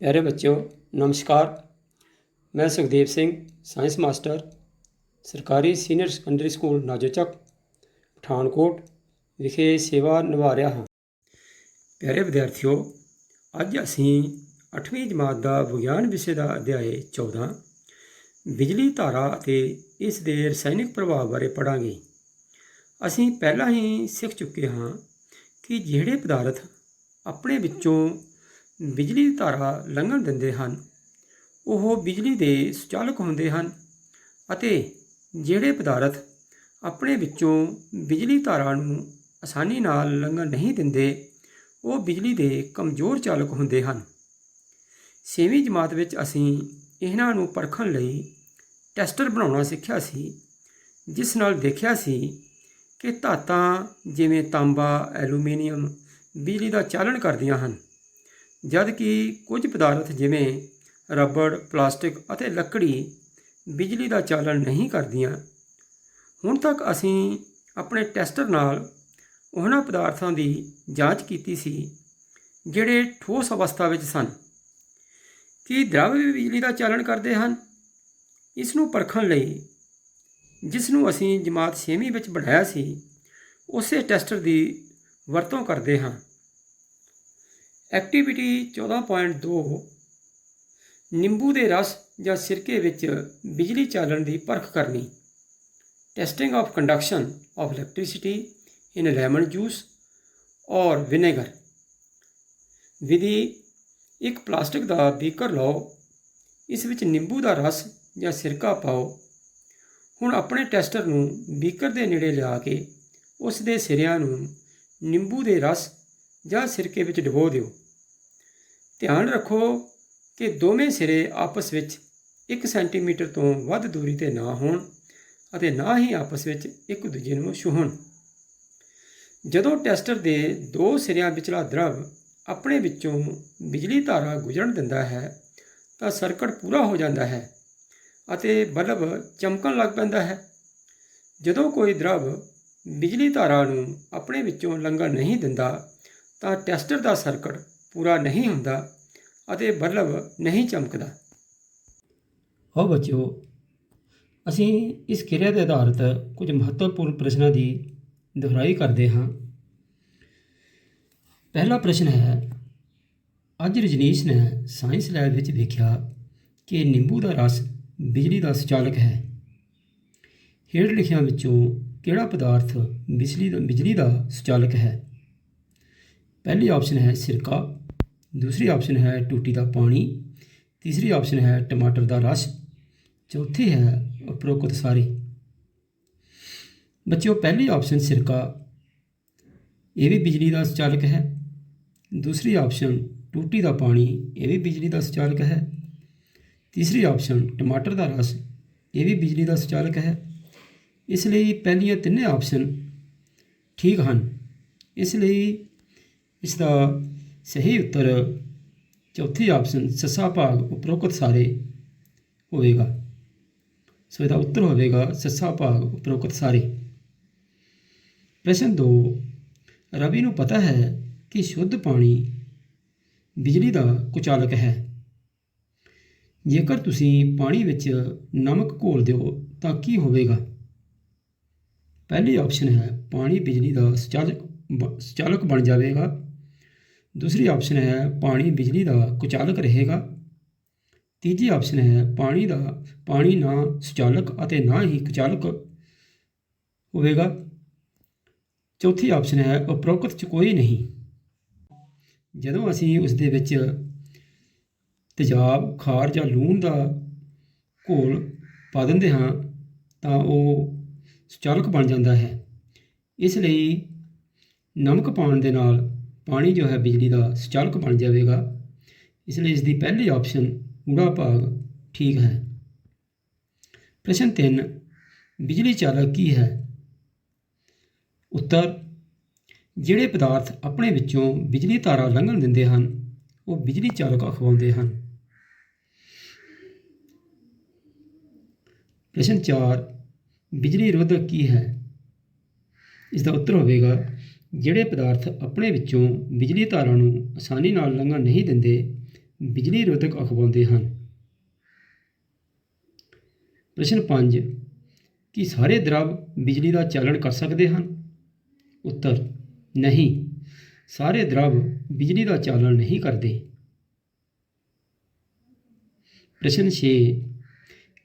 प्यारे बच्चों नमस्कार। मैं सुखदेव सिंह साइंस मास्टर सरकारी सीनियर ਸੈਕੰਡਰੀ ਸਕੂਲ ਨਾਜੋਚਕ ਪਠਾਨਕੋਟ ਵਿਖੇ ਸੇਵਾ ਨਿਭਾ ਰਿਹਾ ਹਾਂ। ਪਿਆਰੇ ਵਿਦਿਆਰਥੀਓ, ਅੱਜ ਅਸੀਂ 8ਵੀਂ ਜਮਾਤ ਦਾ ਵਿਗਿਆਨ ਵਿਸ਼ੇ ਦਾ ਅਧਿਆਇ 14 ਬਿਜਲੀ ਧਾਰਾ ਅਤੇ ਇਸ ਦੇ ਰਸਾਇਣਿਕ ਪ੍ਰਭਾਵ ਬਾਰੇ ਪੜ੍ਹਾਂਗੇ। ਅਸੀਂ ਪਹਿਲਾਂ ਹੀ ਸਿੱਖ ਚੁੱਕੇ ਹਾਂ ਕਿ ਜਿਹੜੇ ਪਦਾਰਥ ਆਪਣੇ ਵਿੱਚੋਂ ਬਿਜਲੀ ਦੀ ਧਾਰਾ ਲੰਘਣ ਦਿੰਦੇ ਹਨ ਉਹ ਬਿਜਲੀ ਦੇ ਸੁਚਾਲਕ ਹੁੰਦੇ ਹਨ ਅਤੇ ਜਿਹੜੇ ਪਦਾਰਥ ਆਪਣੇ ਵਿੱਚੋਂ ਬਿਜਲੀ ਧਾਰਾ ਨੂੰ ਆਸਾਨੀ ਨਾਲ ਲੰਘਣ ਨਹੀਂ ਦਿੰਦੇ ਉਹ ਬਿਜਲੀ ਦੇ ਕਮਜ਼ੋਰ ਚਾਲਕ ਹੁੰਦੇ ਹਨ। 6ਵੀਂ ਜਮਾਤ ਵਿੱਚ ਅਸੀਂ ਇਹਨਾਂ ਨੂੰ ਪਰਖਣ ਲਈ ਟੈਸਟਰ ਬਣਾਉਣਾ ਸਿੱਖਿਆ ਸੀ, ਜਿਸ ਨਾਲ ਦੇਖਿਆ ਸੀ ਕਿ ਧਾਤਾਂ ਜਿਵੇਂ ਤਾਂਬਾ, ਐਲੂਮੀਨੀਅਮ ਬਿਜਲੀ ਦਾ ਚਾਲਣ ਕਰਦੀਆਂ ਹਨ, ਜਦ ਕਿ ਕੁਝ ਪਦਾਰਥ ਜਿਵੇਂ ਰਬੜ, ਪਲਾਸਟਿਕ ਅਤੇ ਲੱਕੜੀ ਬਿਜਲੀ ਦਾ ਚਾਲਣ ਨਹੀਂ ਕਰਦੀਆਂ। ਹੁਣ ਤੱਕ ਅਸੀਂ ਆਪਣੇ ਟੈਸਟਰ ਨਾਲ ਉਹਨਾਂ ਪਦਾਰਥਾਂ ਦੀ ਜਾਂਚ ਕੀਤੀ ਸੀ ਜਿਹੜੇ ਠੋਸ ਅਵਸਥਾ ਵਿੱਚ ਸਨ। ਕੀ ਦਰਵ ਵੀ ਬਿਜਲੀ ਦਾ ਚਾਲਣ ਕਰਦੇ ਹਨ? ਇਸ ਨੂੰ ਪਰਖਣ ਲਈ ਜਿਸ ਨੂੰ ਅਸੀਂ ਜਮਾਤ 6ਵੀਂ ਵਿੱਚ ਬਣਾਇਆ ਸੀ ਉਸੇ ਟੈਸਟਰ ਦੀ ਵਰਤੋਂ ਕਰਦੇ ਹਾਂ। ਐਕਟੀਵਿਟੀ 14.2 ਨਿੰਬੂ ਦੇ ਰਸ ਜਾਂ ਸਿਰਕੇ ਵਿੱਚ ਬਿਜਲੀ ਚਾਲਣ ਦੀ ਪਰਖ ਕਰਨੀ। Testing of conduction of electricity in lemon juice ਔਰ ਵਿਨੇਗਰ। ਵਿਧੀ: ਇੱਕ ਪਲਾਸਟਿਕ ਦਾ ਬੀਕਰ ਲਓ, ਇਸ ਵਿੱਚ ਨਿੰਬੂ ਦਾ ਰਸ ਜਾਂ ਸਿਰਕਾ ਪਾਓ। ਹੁਣ ਆਪਣੇ ਟੈਸਟਰ ਨੂੰ ਬੀਕਰ ਦੇ ਨੇੜੇ ਲਿਆ ਕੇ ਉਸ ਦੇ ਸਿਰਿਆਂ ਨੂੰ ਨਿੰਬੂ ਦੇ ਰਸ ਜਾਂ ਸਿਰਕੇ ਵਿੱਚ ਡੁਬੋ ਦਿਓ। ਧਿਆਨ ਰੱਖੋ ਕਿ ਦੋਵੇਂ ਸਿਰੇ ਆਪਸ ਵਿੱਚ 1 ਸੈਂਟੀਮੀਟਰ ਤੋਂ ਵੱਧ ਦੂਰੀ 'ਤੇ ਨਾ ਹੋਣ ਅਤੇ ਨਾ ਹੀ ਆਪਸ ਵਿੱਚ ਇੱਕ ਦੂਜੇ ਨੂੰ ਛੂਹਣ। ਜਦੋਂ ਟੈਸਟਰ ਦੇ ਦੋ ਸਿਰਿਆਂ ਵਿਚਲਾ ਦਰਵ ਆਪਣੇ ਵਿੱਚੋਂ ਬਿਜਲੀ ਧਾਰਾ ਗੁਜ਼ਰਨ ਦਿੰਦਾ ਹੈ ਤਾਂ ਸਰਕਟ ਪੂਰਾ ਹੋ ਜਾਂਦਾ ਹੈ ਅਤੇ ਬਲਬ ਚਮਕਣ ਲੱਗ ਪੈਂਦਾ ਹੈ। ਜਦੋਂ ਕੋਈ ਦਰਵ ਬਿਜਲੀ ਧਾਰਾ ਨੂੰ ਆਪਣੇ ਵਿੱਚੋਂ ਲੰਘਣ ਨਹੀਂ ਦਿੰਦਾ ਤਾਂ ਟੈਸਟਰ ਦਾ ਸਰਕਟ ਪੂਰਾ ਨਹੀਂ ਹੁੰਦਾ ਅਤੇ ਬਲਬ ਨਹੀਂ ਚਮਕਦਾ। ਆਓ ਬੱਚਿਓ, ਅਸੀਂ ਇਸ ਕਿਰਿਆ ਦੇ ਆਧਾਰਿਤ ਕੁਝ ਮਹੱਤਵਪੂਰਨ ਪ੍ਰਸ਼ਨਾਂ ਦੀ ਦੁਹਰਾਈ ਕਰਦੇ ਹਾਂ। ਪਹਿਲਾ ਪ੍ਰਸ਼ਨ ਹੈ, ਅੱਜ ਰਜਨੀਸ਼ ਨੇ ਸਾਇੰਸ ਲੈਬ ਵਿੱਚ ਵੇਖਿਆ ਕਿ ਨਿੰਬੂ ਦਾ ਰਸ ਬਿਜਲੀ ਦਾ ਸੁਚਾਲਕ ਹੈ। ਹੇਠ ਲਿਖਿਆਂ ਵਿੱਚੋਂ ਕਿਹੜਾ ਪਦਾਰਥ ਬਿਜਲੀ ਦਾ ਸੁਚਾਲਕ ਹੈ? ਪਹਿਲੀ ਆਪਸ਼ਨ ਹੈ ਸਿਰਕਾ, ਦੂਸਰੀ ਆਪਸ਼ਨ ਹੈ ਟੂਟੀ ਦਾ ਪਾਣੀ, ਤੀਸਰੀ ਆਪਸ਼ਨ ਹੈ ਟਮਾਟਰ ਦਾ ਰਸ, ਚੌਥੀ ਹੈ ਉਪਰੋਕਤ ਸਾਰੀ। ਬੱਚਿਓ, ਪਹਿਲੀ ਆਪਸ਼ਨ ਸਿਰਕਾ, ਇਹ ਵੀ ਬਿਜਲੀ ਦਾ ਸੁਚਾਲਕ ਹੈ। ਦੂਸਰੀ ਆਪਸ਼ਨ ਟੂਟੀ ਦਾ ਪਾਣੀ, ਇਹ ਵੀ ਬਿਜਲੀ ਦਾ ਸੁਚਾਲਕ ਹੈ। ਤੀਸਰੀ ਆਪਸ਼ਨ ਟਮਾਟਰ ਦਾ ਰਸ, ਇਹ ਵੀ ਬਿਜਲੀ ਦਾ ਸੁਚਾਲਕ ਹੈ। ਇਸ ਲਈ ਪਹਿਲੀਆਂ ਤਿੰਨੇ ਆਪਸ਼ਨ ਠੀਕ ਹਨ। ਇਸ ਲਈ ਇਸ ਦਾ ਸਹੀ ਉੱਤਰ ਚੌਥੀ ਆਪਸ਼ਨ ਸੱਸਾ ਭਾਗ ਉਪਰੋਕਤ ਸਾਰੇ ਹੋਵੇਗਾ। ਸੋ ਇਹਦਾ ਉੱਤਰ ਹੋਵੇਗਾ ਸੱਸਾ ਭਾਗ ਉਪਰੋਕਤ ਸਾਰੇ। ਪ੍ਰਸ਼ਨ 2, ਰਵੀ ਨੂੰ ਪਤਾ ਹੈ ਕਿ ਸ਼ੁੱਧ ਪਾਣੀ ਬਿਜਲੀ ਦਾ ਕੁਚਾਲਕ ਹੈ। ਜੇਕਰ ਤੁਸੀਂ ਪਾਣੀ ਵਿੱਚ ਨਮਕ ਘੋਲ ਦਿਓ ਤਾਂ ਕੀ ਹੋਵੇਗਾ? ਪਹਿਲੀ ਆਪਸ਼ਨ ਹੈ ਪਾਣੀ ਬਿਜਲੀ ਦਾ ਸੁਚਾਲਕ ਬਣ ਜਾਵੇਗਾ। ਦੂਸਰੀ ਆਪਸ਼ਨ ਹੈ ਪਾਣੀ ਬਿਜਲੀ ਦਾ ਕੁਚਾਲਕ ਰਹੇਗਾ। ਤੀਜੀ ਆਪਸ਼ਨ ਹੈ ਪਾਣੀ ਨਾ ਸੁਚਾਲਕ ਅਤੇ ਨਾ ਹੀ ਕੁਚਾਲਕ ਹੋਵੇਗਾ। ਚੌਥੀ ਆਪਸ਼ਨ ਹੈ ਉਪਰੋਕਤ 'ਚ ਕੋਈ ਨਹੀਂ। ਜਦੋਂ ਅਸੀਂ ਉਸ ਦੇ ਵਿੱਚ ਤੇਜ਼ਾਬ, ਖਾਰ ਜਾਂ ਲੂਣ ਦਾ ਘੋਲ ਪਾ ਦਿੰਦੇ ਹਾਂ ਤਾਂ ਉਹ ਸੁਚਾਲਕ ਬਣ ਜਾਂਦਾ ਹੈ। ਇਸ ਲਈ ਨਮਕ ਪਾਉਣ ਦੇ ਨਾਲ ਪਾਣੀ ਜੋ ਹੈ ਬਿਜਲੀ ਦਾ ਸੁਚਾਲਕ ਬਣ ਜਾਵੇਗਾ। ਇਸ ਲਈ ਇਸ ਦੀ ਪਹਿਲੀ ਆਪਸ਼ਨ ਊੜਾ ਭਾਗ ਠੀਕ ਹੈ। ਪ੍ਰਸ਼ਨ 3, ਬਿਜਲੀ ਚਾਲਕ ਕੀ ਹੈ? ਉੱਤਰ, ਜਿਹੜੇ ਪਦਾਰਥ ਆਪਣੇ ਵਿੱਚੋਂ ਬਿਜਲੀ ਧਾਰਾ ਲੰਘਣ ਦਿੰਦੇ ਹਨ ਉਹ ਬਿਜਲੀ ਚਾਲਕ ਅਖਵਾਉਂਦੇ ਹਨ। ਪ੍ਰਸ਼ਨ 4, ਬਿਜਲੀ ਰੋਧਕ ਕੀ ਹੈ? ਇਸ ਦਾ ਉੱਤਰ ਹੋਵੇਗਾ ਜਿਹੜੇ ਪਦਾਰਥ ਆਪਣੇ ਵਿੱਚੋਂ ਬਿਜਲੀ ਧਾਰਾ ਨੂੰ ਆਸਾਨੀ ਨਾਲ ਲੰਘਣ ਨਹੀਂ ਦਿੰਦੇ ਬਿਜਲੀ ਰੋਧਕ ਅਖਵਾਉਂਦੇ ਹਨ। ਪ੍ਰਸ਼ਨ 5, ਕੀ ਸਾਰੇ ਦਰਵ ਬਿਜਲੀ ਦਾ ਚਾਲਣ ਕਰ ਸਕਦੇ ਹਨ? ਉੱਤਰ, ਨਹੀਂ, ਸਾਰੇ ਦਰਵ ਬਿਜਲੀ ਦਾ ਚਾਲਣ ਨਹੀਂ ਕਰਦੇ। ਪ੍ਰਸ਼ਨ 6,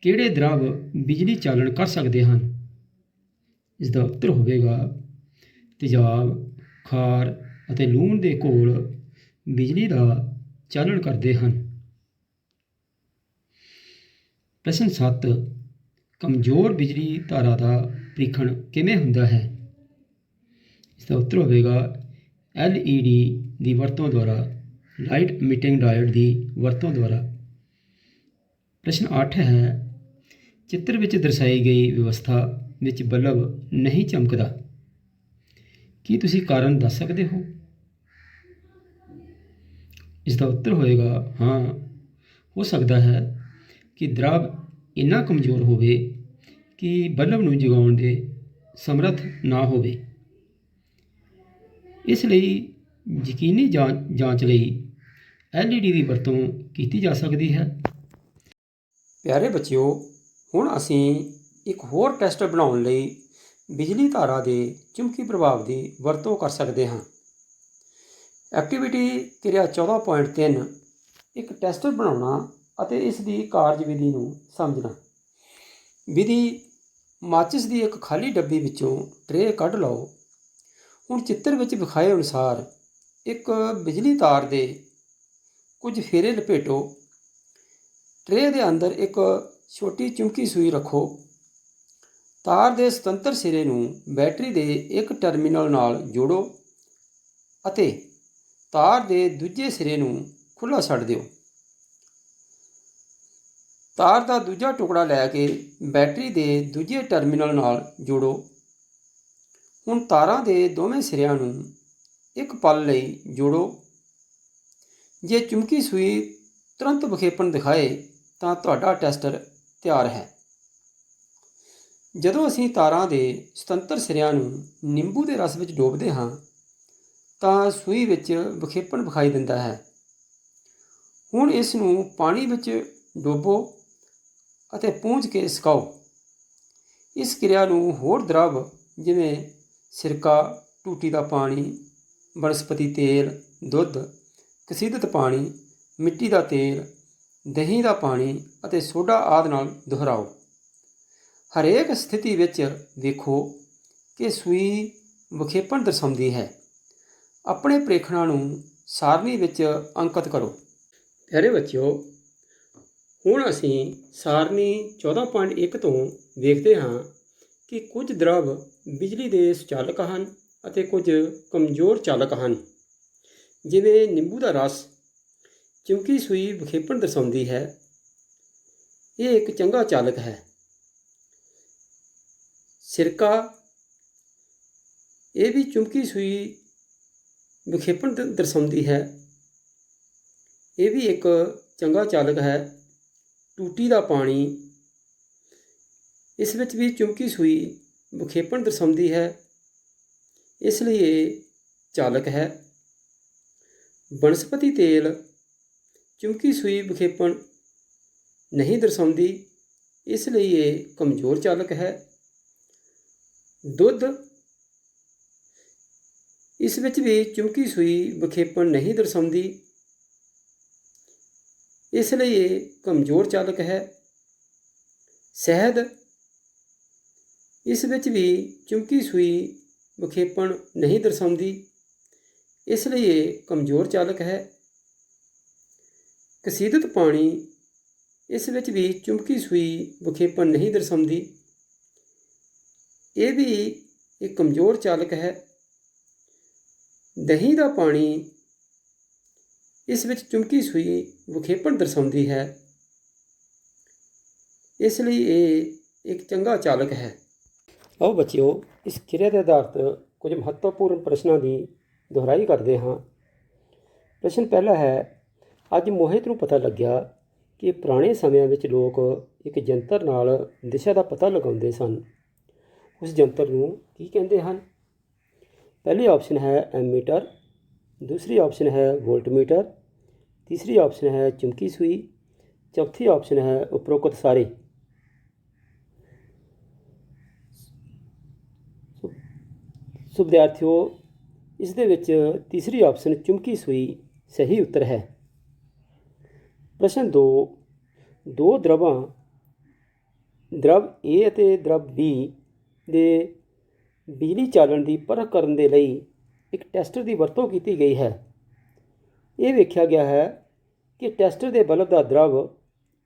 ਕਿਹੜੇ ਦਰਵ ਬਿਜਲੀ ਚਾਲਣ ਕਰ ਸਕਦੇ ਹਨ? ਇਸ ਦਾ ਉੱਤਰ ਹੋਵੇਗਾ ਤੇਜ਼ਾਬ, ਖਾਰ ਅਤੇ ਲੂਣ ਦੇ ਘੋਲ ਬਿਜਲੀ ਦਾ ਚਾਲਣ ਕਰਦੇ ਹਨ। ਪ੍ਰਸ਼ਨ 7, ਕਮਜ਼ੋਰ ਬਿਜਲੀ ਧਾਰਾ ਦਾ ਪ੍ਰੀਖਣ ਕਿਵੇਂ ਹੁੰਦਾ ਹੈ? ਇਸ ਦਾ ਉੱਤਰ ਹੋਵੇਗਾ LED ਦੀ ਵਰਤੋਂ ਦੁਆਰਾ, ਲਾਈਟ ਇਮਿਟਿੰਗ ਡਾਇਓਡ ਦੀ ਵਰਤੋਂ ਦੁਆਰਾ। ਪ੍ਰਸ਼ਨ 8 ਹੈ, ਚਿੱਤਰ ਵਿੱਚ ਦਰਸਾਈ ਗਈ ਵਿਵਸਥਾ ਵਿੱਚ ਬਲਬ ਨਹੀਂ ਚਮਕਦਾ, ਕੀ ਤੁਸੀਂ ਕਾਰਨ ਦੱਸ ਸਕਦੇ ਹੋ? ਇਸ ਦਾ ਉੱਤਰ ਹੋਏਗਾ ਹਾਂ, ਹੋ ਸਕਦਾ ਹੈ ਕਿ ਦਰਵ ਇੰਨਾ ਕਮਜ਼ੋਰ ਹੋਵੇ ਕਿ ਬਲਬ ਨੂੰ ਜਗਾਉਣ ਦੇ ਸਮਰੱਥ ਨਾ ਹੋਵੇ। ਇਸ ਲਈ ਯਕੀਨੀ ਜਾਂਚ ਲਈ LED ਦੀ ਵਰਤੋਂ ਕੀਤੀ ਜਾ ਸਕਦੀ ਹੈ। ਪਿਆਰੇ ਬੱਚਿਓ, ਹੁਣ ਅਸੀਂ ਇੱਕ ਹੋਰ ਟੈਸਟ ਬਣਾਉਣ ਲਈ ਬਿਜਲੀ ਧਾਰਾ ਦੇ ਚੁੰਬਕੀ ਪ੍ਰਭਾਵ ਦੀ ਵਰਤੋਂ ਕਰ ਸਕਦੇ ਹਾਂ। ਐਕਟੀਵਿਟੀ ਕਿਰਿਆ 14.3 ਇੱਕ ਟੈਸਟਰ ਬਣਾਉਣਾ ਅਤੇ ਇਸ ਦੀ ਕਾਰਜ ਵਿਧੀ ਨੂੰ ਸਮਝਣਾ। ਵਿਧੀ, ਮਾਚਿਸ ਦੀ ਇੱਕ ਖਾਲੀ ਡੱਬੀ ਵਿੱਚੋਂ ਟਰੇ ਕੱਢ ਲਓ। ਹੁਣ ਚਿੱਤਰ ਵਿੱਚ ਵਿਖਾਏ ਅਨੁਸਾਰ ਇੱਕ ਬਿਜਲੀ ਤਾਰ ਦੇ ਕੁਝ ਫੇਰੇ ਲਪੇਟੋ। ਟਰੇ ਦੇ ਅੰਦਰ ਇੱਕ ਛੋਟੀ ਚੁੰਬਕੀ ਸੂਈ ਰੱਖੋ। ਤਾਰ ਦੇ ਸੁਤੰਤਰ ਸਿਰੇ ਨੂੰ ਬੈਟਰੀ ਦੇ ਇੱਕ ਟਰਮੀਨਲ ਨਾਲ ਜੋੜੋ ਅਤੇ ਤਾਰ ਦੇ ਦੂਜੇ ਸਿਰੇ ਨੂੰ ਖੁੱਲ੍ਹਾ ਛੱਡ ਦਿਓ। ਤਾਰ ਦਾ ਦੂਜਾ ਟੁਕੜਾ ਲੈ ਕੇ ਬੈਟਰੀ ਦੇ ਦੂਜੇ ਟਰਮੀਨਲ ਨਾਲ ਜੋੜੋ। ਹੁਣ ਤਾਰਾਂ ਦੇ ਦੋਵੇਂ ਸਿਰਿਆਂ ਨੂੰ ਇੱਕ ਪਲ ਲਈ ਜੋੜੋ। ਜੇ ਚੁੰਬਕੀ ਸੂਈ ਤੁਰੰਤ ਵਿਖੇਪਣ ਦਿਖਾਏ ਤਾਂ ਤੁਹਾਡਾ ਟੈਸਟਰ ਤਿਆਰ ਹੈ। ਜਦੋਂ ਅਸੀਂ ਤਾਰਾਂ ਦੇ ਸੁਤੰਤਰ ਸਿਰਿਆਂ ਨੂੰ ਨਿੰਬੂ ਦੇ ਰਸ ਵਿੱਚ ਡੋਬਦੇ ਹਾਂ ਤਾਂ ਸੂਈ ਵਿੱਚ ਵਿਖੇਪਣ ਵਿਖਾਈ ਦਿੰਦਾ ਹੈ। ਹੁਣ ਇਸ ਨੂੰ ਪਾਣੀ ਵਿੱਚ ਡੋਬੋ ਅਤੇ ਪੂੰਝ ਕੇ ਸੁਕਾਓ। ਇਸ ਕਿਰਿਆ ਨੂੰ ਹੋਰ ਦਰਵ ਜਿਵੇਂ ਸਿਰਕਾ, ਟੂਟੀ ਦਾ ਪਾਣੀ, ਬਨਸਪਤੀ ਤੇਲ, ਦੁੱਧ, ਕਸੀਦਤ ਪਾਣੀ, ਮਿੱਟੀ ਦਾ ਤੇਲ, ਦਹੀਂ ਦਾ ਪਾਣੀ ਅਤੇ ਸੋਡਾ ਆਦਿ ਨਾਲ ਦੁਹਰਾਓ। ਹਰੇਕ ਸਥਿਤੀ ਵਿੱਚ ਵੇਖੋ ਕਿ ਸੂਈ ਵਿਖੇਪਣ ਦਰਸਾਉਂਦੀ ਹੈ। ਆਪਣੇ ਪ੍ਰੀਖਣਾਂ ਨੂੰ ਸਾਰਣੀ ਵਿੱਚ ਅੰਕਿਤ ਕਰੋ। ਪਿਆਰੇ ਬੱਚਿਓ, ਹੁਣ ਅਸੀਂ ਸਾਰਣੀ 14.1 ਤੋਂ ਵੇਖਦੇ ਹਾਂ ਕਿ ਕੁਝ ਦਰਵ ਬਿਜਲੀ ਦੇ ਸੁਚਾਲਕ ਹਨ ਅਤੇ ਕੁਝ ਕਮਜ਼ੋਰ ਚਾਲਕ ਹਨ। ਜਿਵੇਂ ਨਿੰਬੂ ਦਾ ਰਸ ਚੁੰਬਕੀ ਸੂਈ ਵਿਖੇਪਣ ਦਰਸਾਉਂਦੀ ਹੈ, ਇਹ ਇੱਕ ਚੰਗਾ ਚਾਲਕ ਹੈ। ਸਿਰਕਾ, ਇਹ ਵੀ ਚੁੰਬਕੀ ਸੂਈ ਵਿਖੇਪਣ ਦਰਸਾਉਂਦੀ ਹੈ, ਇਹ ਵੀ ਇੱਕ ਚੰਗਾ ਚਾਲਕ ਹੈ। ਟੂਟੀ ਦਾ ਪਾਣੀ, ਇਸ ਵਿੱਚ ਵੀ ਚੁੰਬਕੀ ਸੂਈ ਵਿਖੇਪਣ ਦਰਸਾਉਂਦੀ ਹੈ, ਇਸ ਲਈ ਇਹ ਚਾਲਕ ਹੈ। ਬਨਸਪਤੀ ਤੇਲ ਚੁੰਬਕੀ ਸੂਈ ਵਿਖੇਪਣ ਨਹੀਂ ਦਰਸਾਉਂਦੀ, ਇਸ ਲਈ ਇਹ ਕਮਜ਼ੋਰ ਚਾਲਕ ਹੈ। ਦੁੱਧ, ਇਸ ਵਿੱਚ ਵੀ ਚੁੰਬਕੀ ਸੂਈ ਵਿਖੇਪਣ ਨਹੀਂ ਦਰਸਾਉਂਦੀ, ਇਸ ਲਈ ਇਹ ਕਮਜ਼ੋਰ ਚਾਲਕ ਹੈ। ਸ਼ਹਿਦ, ਇਸ ਵਿੱਚ ਵੀ ਚੁੰਬਕੀ ਸੂਈ ਵਿਖੇਪਣ ਨਹੀਂ ਦਰਸਾਉਂਦੀ, ਇਸ ਲਈ ਇਹ ਕਮਜ਼ੋਰ ਚਾਲਕ ਹੈ। ਕਸੀਦਤ ਪਾਣੀ, ਇਸ ਵਿੱਚ ਵੀ ਚੁੰਬਕੀ ਸੂਈ ਵਿਖੇਪਣ ਨਹੀਂ ਦਰਸਾਉਂਦੀ, ਇਹ ਵੀ ਇੱਕ ਕਮਜ਼ੋਰ ਚਾਲਕ ਹੈ। ਦਹੀਂ ਦਾ ਪਾਣੀ, ਇਸ ਵਿੱਚ ਚੁੰਬਕੀ ਸੂਈ ਵਿਖੇਪਣ ਦਰਸਾਉਂਦੀ ਹੈ, ਇਸ ਲਈ ਇਹ ਇੱਕ ਚੰਗਾ ਚਾਲਕ ਹੈ। ਆਓ ਬੱਚਿਓ, ਇਸ ਕਿਰਿਆ ਦੇ ਆਧਾਰਿਤ ਕੁਝ ਮਹੱਤਵਪੂਰਨ ਪ੍ਰਸ਼ਨਾਂ ਦੀ ਦੁਹਰਾਈ ਕਰਦੇ ਹਾਂ। ਪ੍ਰਸ਼ਨ ਪਹਿਲਾ ਹੈ, ਅੱਜ ਮੋਹਿਤ ਨੂੰ ਪਤਾ ਲੱਗਿਆ ਕਿ ਪੁਰਾਣੇ ਸਮਿਆਂ ਵਿੱਚ ਲੋਕ ਇੱਕ ਯੰਤਰ ਨਾਲ ਦਿਸ਼ਾ ਦਾ ਪਤਾ ਲਗਾਉਂਦੇ ਸਨ। ਉਸ ਯੰਤਰ ਨੂੰ ਕੀ ਕਹਿੰਦੇ ਹਨ? ਪਹਿਲੀ ਆਪਸ਼ਨ ਹੈ ਐਮੀਟਰ, ਦੂਸਰੀ ਆਪਸ਼ਨ ਹੈ ਵੋਲਟਮੀਟਰ, तीसरी ऑप्शन है चुंबकी सूई, चौथी ऑप्शन है उपरोक्त सारे। सो विद्यार्थियों, इस दे विच तीसरी ऑप्शन चुंबकी सूई सही उत्तर है। प्रश्न 2, दो द्रवां द्रव ए ਅਤੇ द्रव बी ਦੇ ਬਿਜਲੀ ਚਾਲਣ ਦੀ ਪਰਖ ਕਰਨ ਦੇ ਲਈ ਇੱਕ ਟੈਸਟਰ ਦੀ ਵਰਤੋਂ ਕੀਤੀ ਗਈ ਹੈ। ਇਹ ਵੇਖਿਆ ਗਿਆ ਹੈ ਕਿ ਟੈਸਟਰ ਦੇ ਬਲਬ ਦਾ द्रव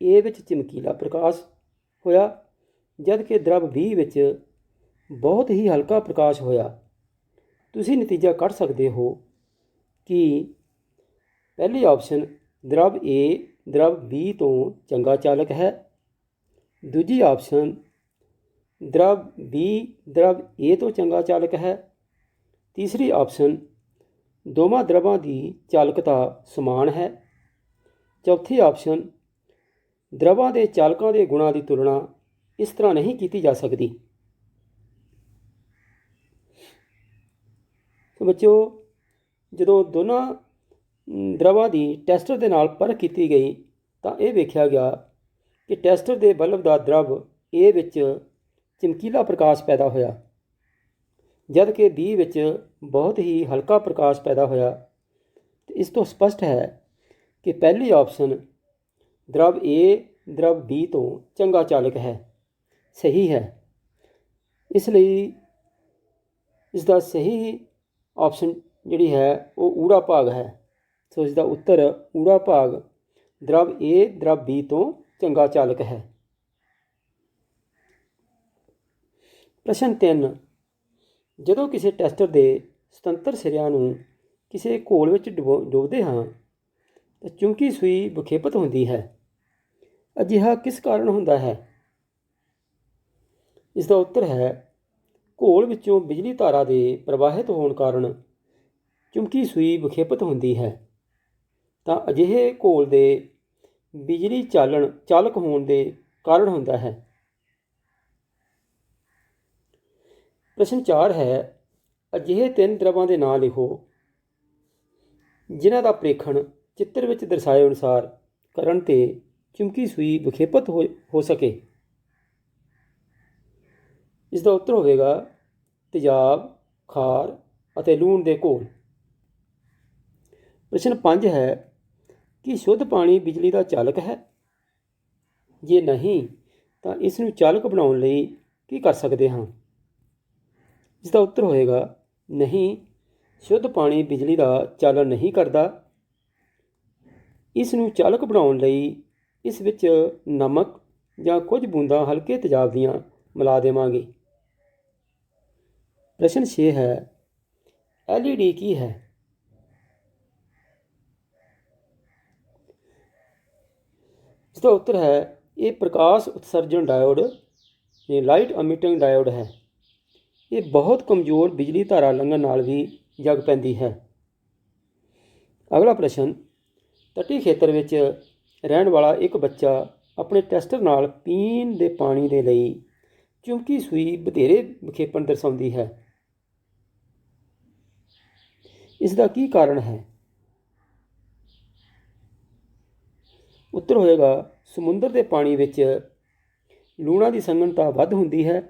ए ਵਿੱਚ ਚਮਕੀਲਾ ਪ੍ਰਕਾਸ਼ ਹੋਇਆ, ਜਦ ਕਿ द्रव B ਵਿੱਚ ਬਹੁਤ ਹੀ ਹਲਕਾ ਪ੍ਰਕਾਸ਼ ਹੋਇਆ। ਤੁਸੀਂ ਨਤੀਜਾ ਕੱਢ ਸਕਦੇ ਹੋ ਕਿ ਪਹਿਲੀ ਆਪਸ਼ਨ द्रव A द्रव B ਤੋਂ ਚੰਗਾ ਚਾਲਕ ਹੈ, ਦੂਜੀ ਆਪਸ਼ਨ द्रव B द्रव A ਤੋਂ ਚੰਗਾ ਚਾਲਕ ਹੈ, ਤੀਸਰੀ ਆਪਸ਼ਨ ਦੋਵਾਂ द्रवां ਦੀ ਚਾਲਕਤਾ ਸਮਾਨ ਹੈ, ਚੌਥੀ ਆਪਸ਼ਨ द्रवां ਦੇ ਚਾਲਕਾਂ ਦੇ ਗੁਣਾਂ ਦੀ ਤੁਲਨਾ ਇਸ ਤਰ੍ਹਾਂ ਨਹੀਂ ਕੀਤੀ ਜਾ ਸਕਦੀ। ਸੋ ਬੱਚਿਓ, ਜਦੋਂ ਦੋਨਾਂ द्रवां ਦੀ ਟੈਸਟਰ ਦੇ ਨਾਲ ਪਰਖ ਕੀਤੀ ਗਈ ਤਾਂ ਇਹ ਵੇਖਿਆ ਗਿਆ ਕਿ ਟੈਸਟਰ ਦੇ ਬਲਬ ਦਾ द्रव A ਵਿੱਚ ਚਮਕੀਲਾ ਪ੍ਰਕਾਸ਼ ਪੈਦਾ ਹੋਇਆ, ਜਦ ਕਿ B ਵਿੱਚ ਬਹੁਤ ਹੀ ਹਲਕਾ ਪ੍ਰਕਾਸ਼ ਪੈਦਾ ਹੋਇਆ। ਇਸ ਤੋਂ ਸਪਸ਼ਟ ਹੈ ਕਿ ਪਹਿਲੀ ਆਪਸ਼ਨ द्रव A द्रव B ਤੋਂ ਚੰਗਾ ਚਾਲਕ ਹੈ, ਸਹੀ ਹੈ। ਇਸ ਲਈ ਇਸ ਦਾ ਸਹੀ ਆਪਸ਼ਨ ਜਿਹੜੀ ਹੈ ਉਹ ਊੜਾ ਭਾਗ ਹੈ। ਸੋ ਇਸ ਦਾ ਉੱਤਰ ਊੜਾ ਭਾਗ द्रव A द्रव B ਤੋਂ ਚੰਗਾ ਚਾਲਕ ਹੈ। ਪ੍ਰਸ਼ਨ 3, ਜਦੋਂ ਕਿਸੇ ਟੈਸਟਰ ਦੇ ਸੁਤੰਤਰ ਸਿਰਿਆਂ ਨੂੰ ਕਿਸੇ ਘੋਲ ਵਿੱਚ ਡੋਬਦੇ ਹਾਂ ਤਾਂ ਚੁੰਬਕੀ ਸੂਈ ਵਿਖੇਪਤ ਹੁੰਦੀ ਹੈ। ਅਜਿਹਾ ਕਿਸ ਕਾਰਨ ਹੁੰਦਾ ਹੈ? ਇਸ ਦਾ ਉੱਤਰ ਹੈ ਘੋਲ ਵਿੱਚੋਂ ਬਿਜਲੀ ਧਾਰਾ ਦੇ ਪ੍ਰਵਾਹਿਤ ਹੋਣ ਕਾਰਨ ਚੁੰਬਕੀ ਸੂਈ ਵਿਖੇਪਤ ਹੁੰਦੀ ਹੈ। ਤਾਂ ਅਜਿਹੇ ਘੋਲ ਦੇ ਬਿਜਲੀ ਚਾਲਕ ਹੋਣ ਦੇ ਕਾਰਨ ਹੁੰਦਾ ਹੈ। ਪ੍ਰਸ਼ਨ 4 ਹੈ, ਅਜਿਹੇ 3 द्रवां ਦੇ ਨਾਂ ਲਿਖੋ ਜਿਨ੍ਹਾਂ ਦਾ ਪ੍ਰੇਖਣ ਚਿੱਤਰ ਵਿੱਚ ਦਰਸਾਏ ਅਨੁਸਾਰ ਕਰਨ 'ਤੇ ਚੁੰਬਕੀ ਸੂਈ ਵਿਖੇਪਤ ਹੋ ਸਕੇ। ਇਸ ਦਾ ਉੱਤਰ ਹੋਵੇਗਾ ਤੇਜ਼ਾਬ, ਖਾਰ ਅਤੇ ਲੂਣ ਦੇ ਘੋਲ। ਪ੍ਰਸ਼ਨ 5 ਹੈ, ਕੀ ਸ਼ੁੱਧ ਪਾਣੀ ਬਿਜਲੀ ਦਾ ਚਾਲਕ ਹੈ? ਜੇ ਨਹੀਂ ਤਾਂ ਇਸ ਨੂੰ ਚਾਲਕ ਬਣਾਉਣ ਲਈ ਕੀ ਕਰ ਸਕਦੇ ਹਾਂ? ਇਸ ਦਾ ਉੱਤਰ ਹੋਏਗਾ ਨਹੀਂ, ਸ਼ੁੱਧ ਪਾਣੀ ਬਿਜਲੀ ਦਾ ਚਾਲਨ ਨਹੀਂ ਕਰਦਾ। ਇਸ ਨੂੰ ਚਾਲਕ ਬਣਾਉਣ ਲਈ ਇਸ ਵਿੱਚ ਨਮਕ ਜਾਂ ਕੁਝ ਬੂੰਦਾਂ ਹਲਕੇ ਤੇਜ਼ਾਬ ਦੀਆਂ ਮਿਲਾ ਦੇਵਾਂਗੇ। ਪ੍ਰਸ਼ਨ 6 ਹੈ, LED ਕੀ ਹੈ? ਇਸ ਦਾ ਉੱਤਰ ਹੈ ਇਹ ਪ੍ਰਕਾਸ਼ ਉਤਸਰਜਨ ਡਾਇਓਡ ਲਾਈਟ ਅਮਿਟਿੰਗ ਡਾਇਓਡ ਹੈ। ਇਹ ਬਹੁਤ ਕਮਜ਼ੋਰ ਬਿਜਲੀ ਧਾਰਾ ਲੰਘਣ ਨਾਲ ਵੀ ਜਗ ਪੈਂਦੀ ਹੈ। ਅਗਲਾ ਪ੍ਰਸ਼ਨ, ਤਟੀ ਖੇਤਰ ਵਿੱਚ ਰਹਿਣ ਵਾਲਾ ਇੱਕ ਬੱਚਾ ਆਪਣੇ ਟੈਸਟਰ ਨਾਲ ਪੀਣ ਦੇ ਪਾਣੀ ਦੇ ਲਈ ਚੁੰਬਕੀ ਸੂਈ ਵਧੇਰੇ ਵਿਖੇਪਣ ਦਰਸਾਉਂਦੀ ਹੈ। ਇਸ ਦਾ ਕੀ ਕਾਰਨ ਹੈ? ਉੱਤਰ ਹੋਏਗਾ ਸਮੁੰਦਰ ਦੇ ਪਾਣੀ ਵਿੱਚ ਲੂਣਾਂ ਦੀ ਸੰਘਣਤਾ ਵੱਧ ਹੁੰਦੀ ਹੈ,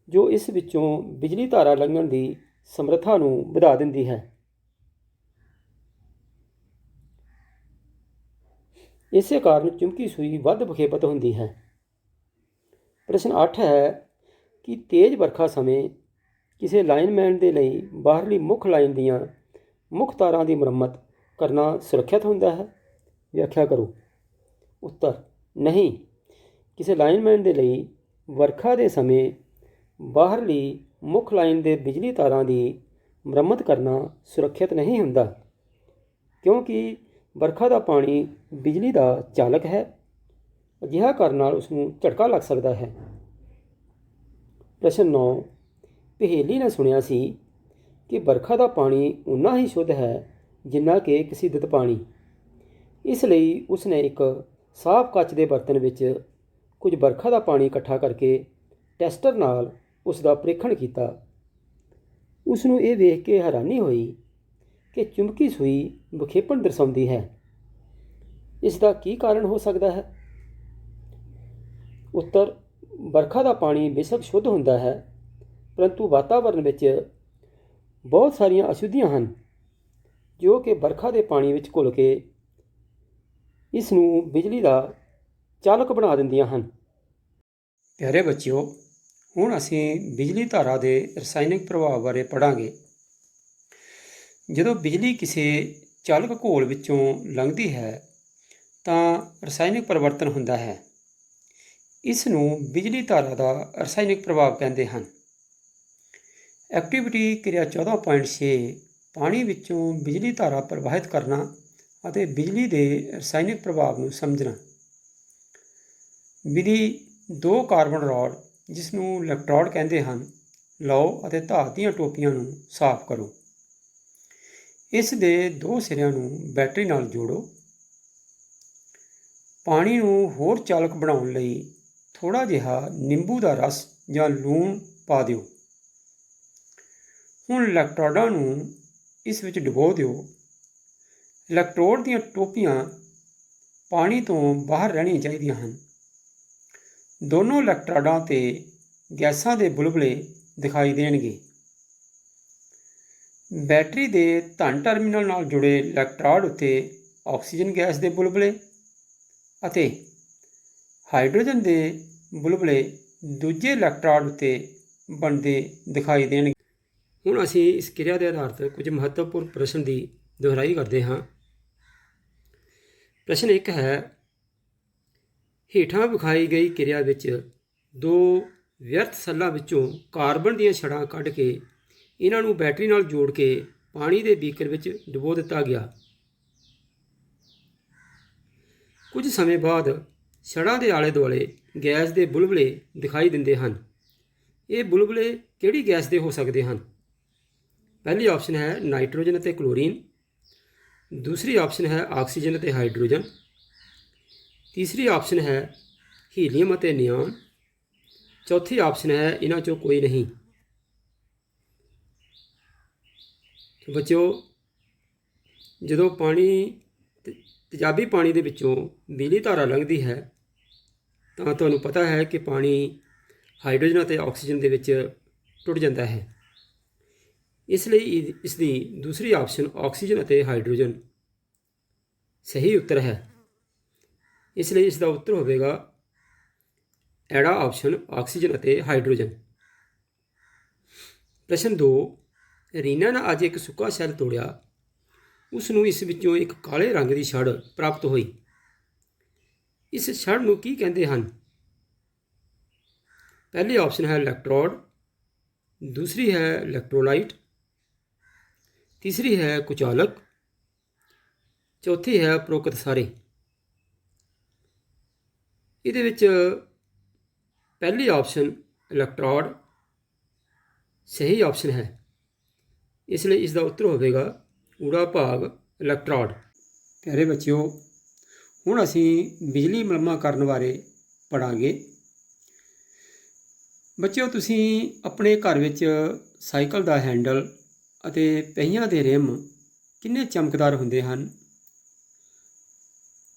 ਜੋ ਇਸ ਵਿੱਚੋਂ ਬਿਜਲੀ ਧਾਰਾ ਲੰਘਣ ਦੀ ਸਮਰੱਥਾ ਨੂੰ ਵਧਾ ਦਿੰਦੀ ਹੈ। ਇਸੇ ਕਾਰਨ ਚੁੰਬਕੀ ਸੂਈ ਵੱਧ ਵਿਖੇਪਤ ਹੁੰਦੀ ਹੈ। ਪ੍ਰਸ਼ਨ 8 ਹੈ ਕਿ ਤੇਜ਼ ਵਰਖਾ ਸਮੇਂ ਕਿਸੇ ਲਾਈਨਮੈਨ ਦੇ ਲਈ ਬਾਹਰਲੀ ਮੁੱਖ ਲਾਈਨ ਦੀਆਂ ਮੁੱਖ ਤਾਰਾਂ ਦੀ ਮੁਰੰਮਤ ਕਰਨਾ ਸੁਰੱਖਿਅਤ ਹੁੰਦਾ ਹੈ? ਵਿਆਖਿਆ ਕਰੋ। ਉੱਤਰ ਨਹੀਂ, ਕਿਸੇ ਲਾਈਨਮੈਨ ਦੇ ਲਈ ਵਰਖਾ ਦੇ ਸਮੇਂ ਬਾਹਰਲੀ ਮੁੱਖ ਲਾਈਨ ਦੇ ਬਿਜਲੀ ਤਾਰਾਂ ਦੀ ਮੁਰੰਮਤ ਕਰਨਾ ਸੁਰੱਖਿਅਤ ਨਹੀਂ ਹੁੰਦਾ, ਕਿਉਂਕਿ ਵਰਖਾ ਦਾ ਪਾਣੀ ਬਿਜਲੀ ਦਾ ਚਾਲਕ ਹੈ। ਅਜਿਹਾ ਕਰਨ ਨਾਲ ਉਸ ਨੂੰ ਝਟਕਾ ਲੱਗ ਸਕਦਾ ਹੈ। ਪ੍ਰਸ਼ਨ 9, ਪਹੇਲੀ ਨੇ ਸੁਣਿਆ ਸੀ ਕਿ ਵਰਖਾ ਦਾ ਪਾਣੀ ਉਨਾ ਹੀ ਸ਼ੁੱਧ ਹੈ ਜਿੰਨਾ ਕਿ ਕਸੀਦਤ ਪਾਣੀ। ਇਸ ਲਈ ਉਸਨੇ ਇੱਕ ਸਾਫ਼ ਕੱਚ ਦੇ ਬਰਤਨ ਵਿੱਚ ਕੁਝ ਵਰਖਾ ਦਾ ਪਾਣੀ ਇਕੱਠਾ ਕਰਕੇ ਟੈਸਟਰ ਨਾਲ ਉਸ ਦਾ ਪ੍ਰੀਖਣ ਕੀਤਾ। ਉਸ ਨੂੰ ਇਹ ਵੇਖ ਕੇ ਹੈਰਾਨੀ ਹੋਈ ਕਿ ਚੁੰਬਕੀ ਸੂਈ ਵਿਖੇਪਣ ਦਰਸਾਉਂਦੀ ਹੈ। ਇਸ ਦਾ ਕੀ ਕਾਰਨ ਹੋ ਸਕਦਾ ਹੈ? ਉੱਤਰ, ਵਰਖਾ ਦਾ ਪਾਣੀ ਬੇਸ਼ੱਕ ਸ਼ੁੱਧ ਹੁੰਦਾ ਹੈ, ਪਰੰਤੂ ਵਾਤਾਵਰਣ ਵਿੱਚ ਬਹੁਤ ਸਾਰੀਆਂ ਅਸ਼ੁੱਧੀਆਂ ਹਨ ਜੋ ਕਿ ਵਰਖਾ ਦੇ ਪਾਣੀ ਵਿੱਚ ਘੁਲ ਕੇ ਇਸ ਨੂੰ ਬਿਜਲੀ ਦਾ ਚਾਲਕ ਬਣਾ ਦਿੰਦੀਆਂ ਹਨ। ਪਿਆਰੇ ਬੱਚਿਓ, ਹੁਣ ਅਸੀਂ ਬਿਜਲੀ ਧਾਰਾ ਦੇ ਰਸਾਇਣਿਕ ਪ੍ਰਭਾਵ ਬਾਰੇ ਪੜ੍ਹਾਂਗੇ। ਜਦੋਂ ਬਿਜਲੀ ਕਿਸੇ ਚਾਲਕ ਘੋਲ ਵਿੱਚੋਂ ਲੰਘਦੀ ਹੈ ਤਾਂ ਰਸਾਇਣਿਕ ਪਰਿਵਰਤਨ ਹੁੰਦਾ ਹੈ। ਇਸ ਨੂੰ ਬਿਜਲੀ ਧਾਰਾ ਦਾ ਰਸਾਇਣਿਕ ਪ੍ਰਭਾਵ ਕਹਿੰਦੇ ਹਨ। ਐਕਟੀਵਿਟੀ ਕਿਰਿਆ 14.6 ਪਾਣੀ ਵਿੱਚੋਂ ਬਿਜਲੀ ਧਾਰਾ ਪ੍ਰਵਾਹਿਤ ਕਰਨਾ ਅਤੇ ਬਿਜਲੀ ਦੇ ਰਸਾਇਣਿਕ ਪ੍ਰਭਾਵ ਨੂੰ ਸਮਝਣਾ। ਵਿਧੀ 2 ਕਾਰਬਨ ਰੌਡ, ਜਿਸ ਨੂੰ ਇਲੈਕਟ੍ਰੋਡ ਕਹਿੰਦੇ ਹਨ, ਲਓ ਅਤੇ ਧਾਤ ਦੀਆਂ ਟੋਪੀਆਂ ਨੂੰ ਸਾਫ਼ ਕਰੋ। ਇਸ ਦੇ 2 ਸਿਰਿਆਂ ਨੂੰ ਬੈਟਰੀ ਨਾਲ ਜੋੜੋ। ਪਾਣੀ ਨੂੰ ਹੋਰ ਚਾਲਕ ਬਣਾਉਣ ਲਈ ਥੋੜ੍ਹਾ ਜਿਹਾ ਨਿੰਬੂ ਦਾ ਰਸ ਜਾਂ ਲੂਣ ਪਾ ਦਿਓ। ਹੁਣ ਇਲੈਕਟ੍ਰੋਡਾਂ ਨੂੰ ਇਸ ਵਿੱਚ ਡੁਬੋ ਦਿਓ। ਇਲੈਕਟ੍ਰੋਡ ਦੀਆਂ ਟੋਪੀਆਂ ਪਾਣੀ ਤੋਂ ਬਾਹਰ ਰਹਿਣੀਆਂ ਚਾਹੀਦੀਆਂ ਹਨ। ਦੋਨੋਂ ਇਲੈਕਟ੍ਰੋਡਾਂ 'ਤੇ ਗੈਸਾਂ ਦੇ ਬੁਲਬੁਲੇ ਦਿਖਾਈ ਦੇਣਗੇ। ਬੈਟਰੀ ਦੇ ਧਨ ਟਰਮੀਨਲ ਨਾਲ ਜੁੜੇ ਇਲੈਕਟ੍ਰੋਡ ਉੱਤੇ ਆਕਸੀਜਨ ਗੈਸ ਦੇ ਬੁਲਬੁਲੇ ਅਤੇ ਹਾਈਡਰੋਜਨ ਦੇ ਬੁਲਬੁਲੇ ਦੂਜੇ ਇਲੈਕਟ੍ਰੋਡ ਉੱਤੇ ਬਣਦੇ ਦਿਖਾਈ ਦੇਣਗੇ। ਹੁਣ ਅਸੀਂ ਇਸ ਕਿਰਿਆ ਦੇ ਆਧਾਰ 'ਤੇ ਕੁਝ ਮਹੱਤਵਪੂਰਨ ਪ੍ਰਸ਼ਨ ਦੀ ਦੁਹਰਾਈ ਕਰਦੇ ਹਾਂ। ਪ੍ਰਸ਼ਨ 1 ਹੈ, ਹੇਠਾਂ ਵਿਖਾਈ ਗਈ ਕਿਰਿਆ ਵਿੱਚ 2 ਵਿਅਰਥ ਸੈੱਲਾਂ ਵਿੱਚੋਂ ਕਾਰਬਨ ਦੀਆਂ ਛੜਾਂ ਕੱਢ ਕੇ ਇਹਨਾਂ ਨੂੰ ਬੈਟਰੀ ਨਾਲ ਜੋੜ ਕੇ ਪਾਣੀ ਦੇ ਬੀਕਰ ਵਿੱਚ ਡੁਬੋ ਦਿੱਤਾ ਗਿਆ। ਕੁਝ ਸਮੇਂ ਬਾਅਦ ਛੜਾਂ ਦੇ ਆਲੇ ਦੁਆਲੇ ਗੈਸ ਦੇ ਬੁਲਬੁਲੇ ਦਿਖਾਈ ਦਿੰਦੇ ਹਨ। ਇਹ ਬੁਲਬੁਲੇ ਕਿਹੜੀ ਗੈਸ ਦੇ ਹੋ ਸਕਦੇ ਹਨ? ਪਹਿਲੀ ਆਪਸ਼ਨ ਹੈ ਨਾਈਟ੍ਰੋਜਨ ਅਤੇ ਕਲੋਰੀਨ। ਦੂਸਰੀ ਆਪਸ਼ਨ ਹੈ ਆਕਸੀਜਨ ਅਤੇ ਹਾਈਡਰੋਜਨ। ਤੀਸਰੀ ਆਪਸ਼ਨ ਹੈ ਹੀਲੀਅਮ ਅਤੇ ਨਿਆਨ। ਚੌਥੀ ਆਪਸ਼ਨ ਹੈ ਇਹਨਾਂ 'ਚੋਂ ਕੋਈ ਨਹੀਂ। ਬੱਚਿਓ, ਜਦੋਂ ਤੇਜ਼ਾਬੀ ਪਾਣੀ ਦੇ ਵਿੱਚੋਂ ਬਿਜਲੀ ਧਾਰਾ ਲੰਘਦੀ ਹੈ ਤਾਂ ਤੁਹਾਨੂੰ ਪਤਾ ਹੈ ਕਿ ਪਾਣੀ ਹਾਈਡਰੋਜਨ ਅਤੇ ਆਕਸੀਜਨ ਦੇ ਵਿੱਚ ਟੁੱਟ ਜਾਂਦਾ ਹੈ। ਇਸ ਲਈ ਇਸ ਦੀ ਦੂਸਰੀ ਆਪਸ਼ਨ ਆਕਸੀਜਨ ਅਤੇ ਹਾਈਡਰੋਜਨ ਸਹੀ ਉੱਤਰ ਹੈ। ਇਸ ਲਈ ਇਸ ਦਾ ਉੱਤਰ ਹੋਵੇਗਾ ਐੜਾ ਆਪਸ਼ਨ ਆਕਸੀਜਨ ਅਤੇ ਹਾਈਡਰੋਜਨ। ਪ੍ਰਸ਼ਨ 2, ਰੀਨਾ ਨੇ ਅੱਜ ਇੱਕ ਸੁੱਕਾ ਸੈੱਲ ਤੋੜਿਆ। ਉਸ ਨੂੰ ਇਸ ਵਿੱਚੋਂ ਇੱਕ ਕਾਲੇ ਰੰਗ ਦੀ ਛੜ ਪ੍ਰਾਪਤ ਹੋਈ। ਇਸ ਛੜ ਨੂੰ ਕੀ ਕਹਿੰਦੇ ਹਨ? ਪਹਿਲੀ ਆਪਸ਼ਨ ਹੈ ਇਲੈਕਟ੍ਰੋਡ। ਦੂਸਰੀ ਹੈ ਇਲੈਕਟ੍ਰੋਲਾਈਟ। ਤੀਸਰੀ ਹੈ ਕੁਚਾਲਕ। ਚੌਥੀ ਹੈ ਉਪਰੋਕਤ ਸਾਰੇ। ਇਹਦੇ ਵਿੱਚ ਪਹਿਲੀ ਆਪਸ਼ਨ ਇਲੈਕਟ੍ਰੋਡ ਸਹੀ ਆਪਸ਼ਨ ਹੈ। ਇਸ ਲਈ ਇਸ ਦਾ ਉੱਤਰ ਹੋਵੇਗਾ ਊੜਾ ਭਾਗ ਇਲੈਕਟ੍ਰੋਡ। ਪਿਆਰੇ ਬੱਚਿਓ, ਹੁਣ ਅਸੀਂ ਬਿਜਲੀ ਮੁਲੰਮਾ ਕਰਨ ਬਾਰੇ ਪੜ੍ਹਾਂਗੇ। ਬੱਚਿਓ, ਤੁਸੀਂ ਆਪਣੇ ਘਰ ਵਿੱਚ ਸਾਈਕਲ ਦਾ ਹੈਂਡਲ ਅਤੇ ਪਹੀਆਂ ਦੇ ਰਿਮ ਕਿੰਨੇ ਚਮਕਦਾਰ ਹੁੰਦੇ ਹਨ?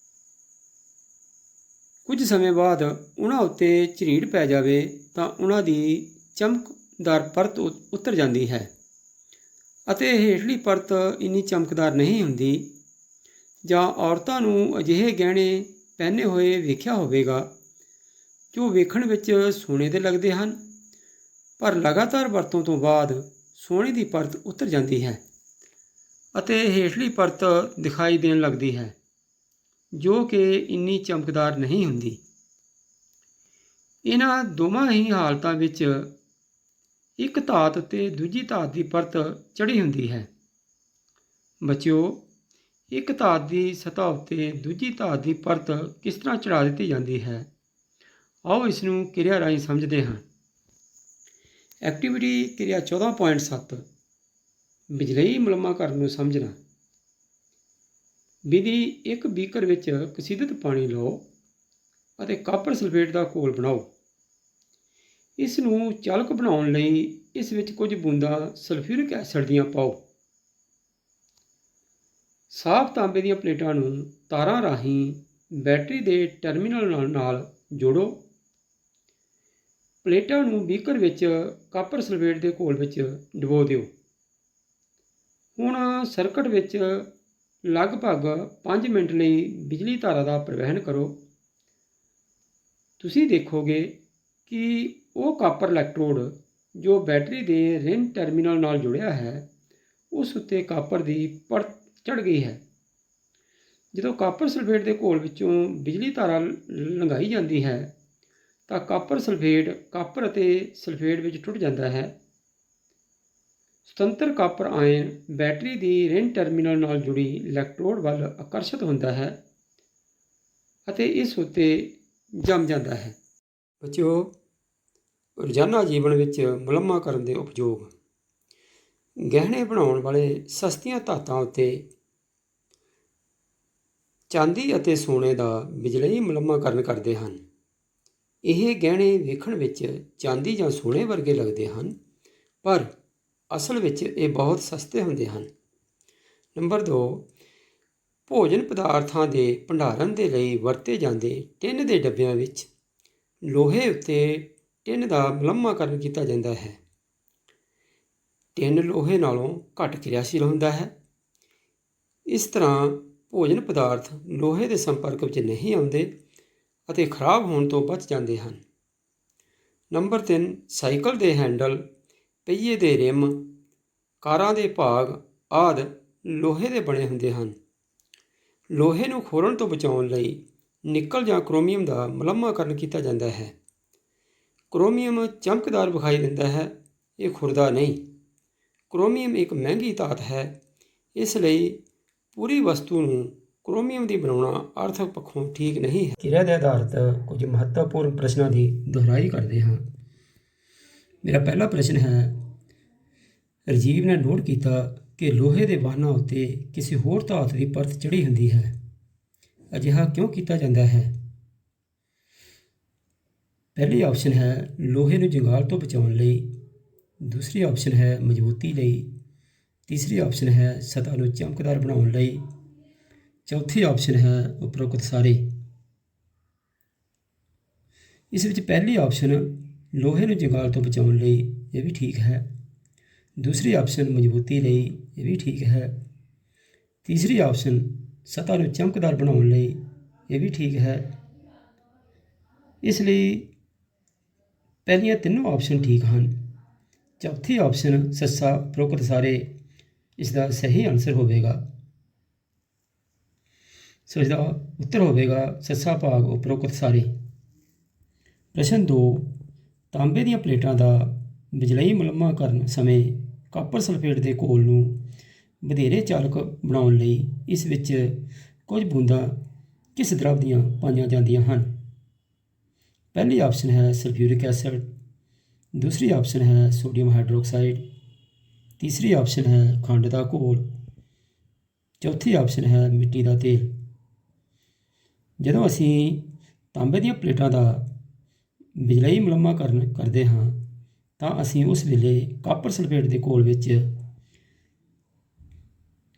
ਕੁਝ ਸਮੇਂ ਬਾਅਦ ਉਹਨਾਂ ਉੱਤੇ ਝਰੀੜ ਪੈ ਜਾਵੇ ਤਾਂ ਉਹਨਾਂ ਦੀ ਚਮਕਦਾਰ ਪਰਤ ਉਤਰ ਜਾਂਦੀ ਹੈ ਅਤੇ ਹੇਠਲੀ ਪਰਤ ਇੰਨੀ ਚਮਕਦਾਰ ਨਹੀਂ ਹੁੰਦੀ। ਜਾਂ ਔਰਤਾਂ ਨੂੰ ਅਜਿਹੇ ਗਹਿਣੇ ਪਹਿਨੇ ਹੋਏ ਵੇਖਿਆ ਹੋਵੇਗਾ ਜੋ ਵੇਖਣ ਵਿੱਚ ਸੋਨੇ ਦੇ ਲੱਗਦੇ ਹਨ, ਪਰ ਲਗਾਤਾਰ ਵਰਤੋਂ ਤੋਂ ਬਾਅਦ ਸੋਨੇ ਦੀ ਪਰਤ ਉਤਰ ਜਾਂਦੀ ਹੈ ਅਤੇ ਹੇਠਲੀ ਪਰਤ ਦਿਖਾਈ ਦੇਣ ਲੱਗਦੀ ਹੈ ਜੋ ਕਿ ਇੰਨੀ ਚਮਕਦਾਰ ਨਹੀਂ ਹੁੰਦੀ। ਇਹਨਾਂ ਦੋਵਾਂ ਹੀ ਹਾਲਤਾਂ ਵਿੱਚ ਇੱਕ ਧਾਤ ਉੱਤੇ ਦੂਜੀ ਧਾਤ ਦੀ ਪਰਤ ਚੜ੍ਹੀ ਹੁੰਦੀ ਹੈ। ਬੱਚਿਓ, ਇੱਕ ਧਾਤ ਦੀ ਸਤ੍ਹਾ ਉੱਤੇ ਦੂਜੀ ਧਾਤ ਦੀ ਪਰਤ ਕਿਸ ਤਰ੍ਹਾਂ ਚੜ੍ਹਾ ਦਿੱਤੀ ਜਾਂਦੀ ਹੈ, ਆਓ ਇਸ ਨੂੰ ਕਿਰਿਆ ਰਾਹੀਂ ਸਮਝਦੇ ਹਾਂ। ਐਕਟੀਵਿਟੀ ਕਿਰਿਆ 14.7 ਬਿਜਲਈ ਮੁਲੰਮਾ ਕਰਨ ਨੂੰ ਸਮਝਣਾ। ਵਿਧੀ, ਇੱਕ ਬੀਕਰ ਵਿੱਚ ਕਸੀਦਤ ਪਾਣੀ ਲਓ ਅਤੇ ਕਾਪਰ ਸਲਫੇਟ ਦਾ ਘੋਲ ਬਣਾਓ। ਇਸ ਨੂੰ ਚਾਲਕ ਬਣਾਉਣ ਲਈ ਇਸ ਵਿੱਚ ਕੁਝ ਬੂੰਦਾਂ ਸਲਫਿਊਰਿਕ ਐਸਿਡ ਦੀਆਂ ਪਾਓ। ਸਾਫ਼ ਤਾਂਬੇ ਦੀਆਂ ਪਲੇਟਾਂ ਨੂੰ ਤਾਰਾਂ ਰਾਹੀਂ ਬੈਟਰੀ ਦੇ ਟਰਮੀਨਲ ਨਾਲ ਜੋੜੋ। ਪਲੇਟਾਂ ਨੂੰ ਬੀਕਰ ਵਿੱਚ ਕਾਪਰ ਸਲਫੇਟ ਦੇ ਘੋਲ ਵਿੱਚ ਡੁਬੋ ਦਿਓ। ਹੁਣ ਸਰਕਟ ਵਿੱਚ ਲਗਭਗ 5 ਮਿੰਟ ਲਈ ਬਿਜਲੀ ਧਾਰਾ ਦਾ ਪ੍ਰਵਾਹਨ ਕਰੋ। ਤੁਸੀਂ ਦੇਖੋਗੇ ਕਿ ਉਹ ਕਾਪਰ ਇਲੈਕਟ੍ਰੋਡ ਜੋ ਬੈਟਰੀ ਦੇ ਰਿਨ ਟਰਮੀਨਲ ਨਾਲ ਜੁੜਿਆ ਹੈ ਉਸ ਉੱਤੇ ਕਾਪਰ ਦੀ ਪਰਤ ਚੜ੍ਹ ਗਈ ਹੈ। ਜਦੋਂ ਕਾਪਰ ਸਲਫੇਟ ਦੇ ਘੋਲ ਵਿੱਚੋਂ ਬਿਜਲੀ ਧਾਰਾ ਲੰਘਾਈ ਜਾਂਦੀ ਹੈ ਤਾਂ ਕਾਪਰ ਸਲਫੇਟ ਕਾਪਰ ਅਤੇ ਸਲਫੇਟ ਵਿੱਚ ਟੁੱਟ ਜਾਂਦਾ ਹੈ। ਸੁਤੰਤਰ ਕਾਪਰ ਆਇਨ ਬੈਟਰੀ ਦੀ ਰਿਨ ਟਰਮੀਨਲ ਨਾਲ ਜੁੜੀ ਇਲੈਕਟ੍ਰੋਡ ਵੱਲ ਆਕਰਸ਼ਿਤ ਹੁੰਦਾ ਹੈ ਅਤੇ ਇਸ ਉੱਤੇ ਜੰਮ ਜਾਂਦਾ ਹੈ। ਬੱਚਿਓ, ਰੋਜ਼ਾਨਾ ਜੀਵਨ ਵਿੱਚ ਮੁਲੰਮਾ ਕਰਨ ਦੇ ਉਪਯੋਗ। ਗਹਿਣੇ ਬਣਾਉਣ ਵਾਲੇ ਸਸਤੀਆਂ ਧਾਤਾਂ ਉੱਤੇ ਚਾਂਦੀ ਅਤੇ ਸੋਨੇ ਦਾ ਬਿਜਲਈ ਮੁਲੰਮਾਕਰਨ ਕਰਦੇ ਹਨ। ਇਹ ਗਹਿਣੇ ਵੇਖਣ ਵਿੱਚ ਚਾਂਦੀ ਜਾਂ ਸੋਨੇ ਵਰਗੇ ਲੱਗਦੇ ਹਨ, ਪਰ ਅਸਲ ਵਿੱਚ ਇਹ ਬਹੁਤ ਸਸਤੇ ਹੁੰਦੇ ਹਨ। ਨੰਬਰ 2, ਭੋਜਨ ਪਦਾਰਥਾਂ ਦੇ ਭੰਡਾਰਨ ਦੇ ਲਈ ਵਰਤੇ ਜਾਂਦੇ ਟਿਨ ਦੇ ਡੱਬਿਆਂ ਵਿੱਚ ਲੋਹੇ ਉੱਤੇ ਟਿਨ ਦਾ ਮੁਲੰਮਾਕਰਨ ਕੀਤਾ ਜਾਂਦਾ ਹੈ। ਟਿਨ ਲੋਹੇ ਨਾਲੋਂ ਘੱਟ ਕਿਰਿਆਸ਼ੀਲ ਹੁੰਦਾ ਹੈ। ਇਸ ਤਰ੍ਹਾਂ ਭੋਜਨ ਪਦਾਰਥ ਲੋਹੇ ਦੇ ਸੰਪਰਕ ਵਿੱਚ ਨਹੀਂ ਆਉਂਦੇ ਅਤੇ ਖਰਾਬ ਹੋਣ ਤੋਂ ਬਚ ਜਾਂਦੇ ਹਨ। ਨੰਬਰ 3, ਸਾਈਕਲ ਦੇ ਹੈਂਡਲ, ਪਹੀਏ ਦੇ ਰਿਮ, ਕਾਰਾਂ ਦੇ ਭਾਗ ਆਦਿ ਲੋਹੇ ਦੇ ਬਣੇ ਹੁੰਦੇ ਹਨ। ਲੋਹੇ ਨੂੰ ਖੋਲ੍ਹਣ ਤੋਂ ਬਚਾਉਣ ਲਈ ਨਿਕਲ ਜਾਂ ਕ੍ਰੋਮੀਅਮ ਦਾ ਮੁਲੰਮਾਕਰਨ ਕੀਤਾ ਜਾਂਦਾ ਹੈ। ਕ੍ਰੋਮੀਅਮ ਚਮਕਦਾਰ ਵਿਖਾਈ ਦਿੰਦਾ ਹੈ, ਇਹ ਖੁਰਦਾ ਨਹੀਂ। ਕ੍ਰੋਮੀਅਮ ਇੱਕ ਮਹਿੰਗੀ ਧਾਤ ਹੈ, ਇਸ ਲਈ ਪੂਰੀ ਵਸਤੂ ਨੂੰ ਕ੍ਰੋਮੀਅਮ ਦੀ ਬਣਾਉਣਾ ਆਰਥਿਕ ਪੱਖੋਂ ਠੀਕ ਨਹੀਂ ਹੈ। ਕਿਰਿਆ ਦੇ ਆਧਾਰਿਤ ਕੁਝ ਮਹੱਤਵਪੂਰਨ ਪ੍ਰਸ਼ਨਾਂ ਦੀ ਦੁਹਰਾਈ ਕਰਦੇ ਹਾਂ। ਮੇਰਾ ਪਹਿਲਾ ਪ੍ਰਸ਼ਨ ਹੈ, ਰਾਜੀਵ ਨੇ ਨੋਟ ਕੀਤਾ ਕਿ ਲੋਹੇ ਦੇ ਵਾਹਨਾਂ ਉੱਤੇ ਕਿਸੇ ਹੋਰ ਧਾਤ ਦੀ ਪਰਤ ਚੜ੍ਹੀ ਹੁੰਦੀ ਹੈ। ਅਜਿਹਾ ਕਿਉਂ ਕੀਤਾ ਜਾਂਦਾ ਹੈ? ਪਹਿਲੀ ਆਪਸ਼ਨ ਹੈ ਲੋਹੇ ਨੂੰ ਜੰਗਾਲ ਤੋਂ ਬਚਾਉਣ ਲਈ, ਦੂਸਰੀ ਆਪਸ਼ਨ ਹੈ ਮਜ਼ਬੂਤੀ ਲਈ, ਤੀਸਰੀ ਆਪਸ਼ਨ ਹੈ ਸਤ੍ਹਾ ਨੂੰ ਚਮਕਦਾਰ ਬਣਾਉਣ ਲਈ, ਚੌਥੀ ਆਪਸ਼ਨ ਹੈ ਉਪਰੋਕਤ ਸਾਰੇ। ਇਸ ਵਿੱਚ ਪਹਿਲੀ ਆਪਸ਼ਨ ਲੋਹੇ ਨੂੰ ਜੰਗਾਲ ਤੋਂ ਬਚਾਉਣ ਲਈ, ਇਹ ਵੀ ਠੀਕ ਹੈ। ਦੂਸਰੀ ਆਪਸ਼ਨ ਮਜ਼ਬੂਤੀ ਲਈ, ਇਹ ਵੀ ਠੀਕ ਹੈ। ਤੀਸਰੀ ਆਪਸ਼ਨ ਸਤ੍ਹਾ ਨੂੰ ਚਮਕਦਾਰ ਬਣਾਉਣ ਲਈ, ਇਹ ਵੀ ਠੀਕ ਹੈ। ਇਸ ਲਈ ਪਹਿਲੀਆਂ ਤਿੰਨੋਂ ਆਪਸ਼ਨ ਠੀਕ ਹਨ। ਚੌਥੀ ਆਪਸ਼ਨ ਸੱਸਾ ਉਪਰੋਕਤ ਸਾਰੇ ਇਸ ਦਾ ਸਹੀ ਆਨਸਰ ਹੋਵੇਗਾ। ਸੋ ਇਸਦਾ ਉੱਤਰ ਹੋਵੇਗਾ ਸੱਸਾ ਭਾਗ ਉਪਰੋਕਤ ਸਾਰੇ। ਪ੍ਰਸ਼ਨ 2, ਤਾਂਬੇ ਦੀਆਂ ਪਲੇਟਾਂ ਦਾ ਬਿਜਲਈ ਮੁਲੰਮਾ ਕਰਨ ਸਮੇਂ ਕਾਪਰ ਸਲਫੇਟ ਦੇ ਘੋਲ ਨੂੰ ਵਧੇਰੇ ਚਾਲਕ ਬਣਾਉਣ ਲਈ ਇਸ ਵਿੱਚ ਕੁਝ ਬੂੰਦਾਂ ਕਿਸ ਦਰਵ ਦੀਆਂ ਪਾਈਆਂ ਜਾਂਦੀਆਂ ਹਨ? ਪਹਿਲੀ ਆਪਸ਼ਨ ਹੈ ਸਲਫਿਊਰਿਕ ਐਸਿਡ, ਦੂਸਰੀ ਆਪਸ਼ਨ ਹੈ ਸੋਡੀਅਮ ਹਾਈਡਰੋਕਸਾਈਡ, ਤੀਸਰੀ ਆਪਸ਼ਨ ਹੈ ਖੰਡ ਦਾ ਘੋਲ, ਚੌਥੀ ਆਪਸ਼ਨ ਹੈ ਮਿੱਟੀ ਦਾ ਤੇਲ। ਜਦੋਂ ਅਸੀਂ ਤਾਂਬੇ ਦੀਆਂ ਪਲੇਟਾਂ ਦਾ ਬਿਜਲਈ ਮੁਲੰਮਾਕਰਨ ਕਰਦੇ ਹਾਂ ਤਾਂ ਅਸੀਂ ਉਸ ਵੇਲੇ ਕਾਪਰ ਸਲਫੇਟ ਦੇ ਘੋਲ ਵਿੱਚ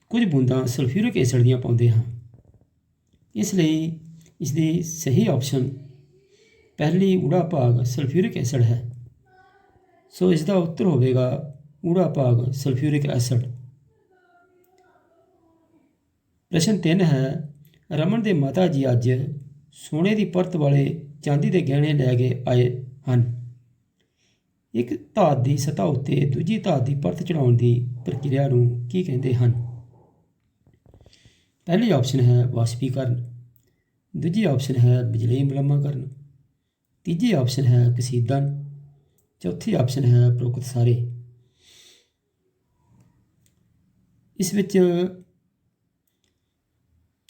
ਕੁਝ ਬੂੰਦਾਂ ਸਲਫਿਊਰਿਕ ਐਸਿਡ ਦੀਆਂ ਪਾਉਂਦੇ ਹਾਂ। ਇਸ ਲਈ ਇਸ ਦੀ ਸਹੀ ਆਪਸ਼ਨ ਪਹਿਲੀ ਊੜਾ ਭਾਗ ਸਲਫਿਊਰਿਕ ਐਸਿਡ ਹੈ। ਸੋ ਇਸ ਦਾ ਉੱਤਰ ਹੋਵੇਗਾ ਊੜਾ ਭਾਗ ਸਲਫਿਊਰਿਕ ਐਸਿਡ। ਪ੍ਰਸ਼ਨ 3 ਹੈ, ਰਮਨ ਦੇ ਮਾਤਾ ਜੀ ਅੱਜ ਸੋਨੇ ਦੀ ਪਰਤ ਵਾਲੇ ਚਾਂਦੀ ਦੇ ਗਹਿਣੇ ਲੈ ਕੇ ਆਏ ਹਨ। ਇੱਕ ਧਾਤ ਦੀ ਸਤ੍ਹਾ ਉੱਤੇ ਦੂਜੀ ਧਾਤ ਦੀ ਪਰਤ ਚੜ੍ਹਾਉਣ ਦੀ ਪ੍ਰਕਿਰਿਆ ਨੂੰ ਕੀ ਕਹਿੰਦੇ ਹਨ? ਪਹਿਲੀ ਆਪਸ਼ਨ ਹੈ ਵਾਸ਼ਪੀਕਰਨ, ਦੂਜੀ ਆਪਸ਼ਨ ਹੈ ਬਿਜਲਈ ਮੁਲੰਮਾਕਰਨ, ਤੀਜੀ ਆਪਸ਼ਨ ਹੈ ਕਸੀਦਨ, ਚੌਥੀ ਆਪਸ਼ਨ ਹੈ ਉਪਰੋਕਤ ਸਾਰੇ। ਇਸ ਵਿੱਚ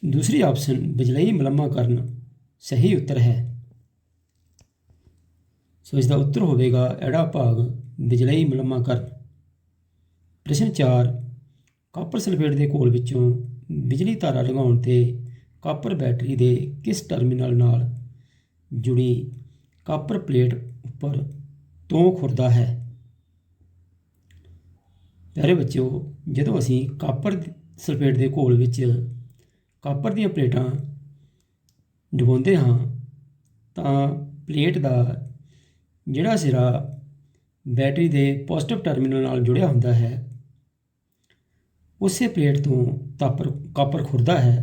ਦੂਸਰੀ ਆਪਸ਼ਨ ਬਿਜਲਈ ਮੁਲੰਮਾਕਰਨ ਸਹੀ ਉੱਤਰ ਹੈ। ਸੋ ਇਸ ਦਾ ਉੱਤਰ ਹੋਵੇਗਾ ਐੜਾ ਭਾਗ ਬਿਜਲਈ ਮੁਲੰਮਾਕਰਨ। ਪ੍ਰਸ਼ਨ 4, ਕਾਪਰ ਸਲਫੇਟ ਦੇ ਘੋਲ ਵਿੱਚੋਂ ਬਿਜਲੀ ਧਾਰਾ ਲੰਘਾਉਣ 'ਤੇ ਕਾਪਰ ਬੈਟਰੀ ਦੇ ਕਿਸ ਟਰਮੀਨਲ ਨਾਲ ਜੁੜੀ ਕਾਪਰ ਪਲੇਟ ਉੱਪਰ ਤੋਂ ਖੁਰਦਾ ਹੈ? ਪਿਆਰੇ ਬੱਚਿਓ, ਜਦੋਂ ਅਸੀਂ ਕਾਪਰ ਸਲਫੇਟ ਦੇ ਘੋਲ ਵਿੱਚ ਕਾਪਰ ਦੀਆਂ ਪਲੇਟਾਂ ਡੁਬੋਂਦੇ ਹਾਂ ਤਾਂ ਪਲੇਟ ਦਾ ਜਿਹੜਾ ਸਿਰਾ ਬੈਟਰੀ ਦੇ ਪੋਜ਼ਿਟਿਵ ਟਰਮੀਨਲ ਨਾਲ ਜੁੜਿਆ ਹੁੰਦਾ ਹੈ ਉਸੇ ਪਲੇਟ ਤੋਂ ਕਾਪਰ ਖੁਰਦਾ ਹੈ।